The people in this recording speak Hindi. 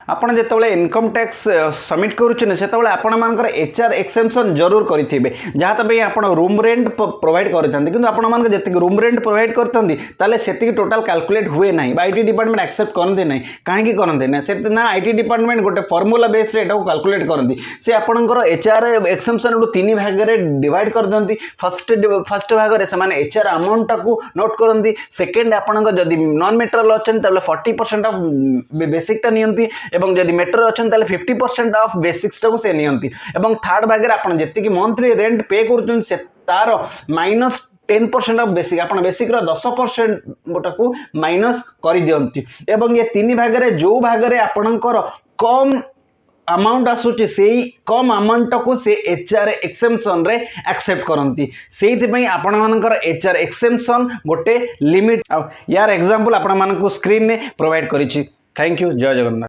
आपड़ जो इनकम टैक्स सबमिट करुच्छे से आपर एचआर एक्सेम्पशन जरूर करेंगे जहाँ तक आप रूम रेंट प्रोवाइड करते कि आप रूम रेंट प्रोवाइड करते से टोटाल कैलकुलेट हुए ना आईटी डिपार्टमेंट एक्सेप्ट करते ना कहीं करते ना से ना आईटी डिपार्टमेंट गोटे फर्मूला बेस रे कैलकुलेट करती से आपंकर एचआर एक्सेम्पशन तीन भाग में डिवाइड कर दिखती फर्स्ट भाग में से एचआर अमाउंट को नोट करती सेकेंड आपंकर जदि नॉन मेट्रोल अच्छा 40% ऑफ बेसिकटा नियंती एवं जदि मेट्रो अच्छा 50% ऑफ बेसिक्स टाक से नियंती एवं थर्ड भाग में आपन जति मंथली रेंट पे कर तार माइनस 10% ऑफ बेसिक आप बेसिक 10% को माइनस कर दियंती एवं ये तीन भाग में जो भाग में आपणकर कम अमाउंट आसूची से कम अमाउंट को से एचआर एक्सेम्पशन रे एक्सेप्ट करती से आपण मानकर एचआर एक्सेम्पशन गोटे लिमिट यार एग्जांपल आपण मानक स्क्रीन में प्रोवाइड करिछि। Thank you. जय जगन्नाथ।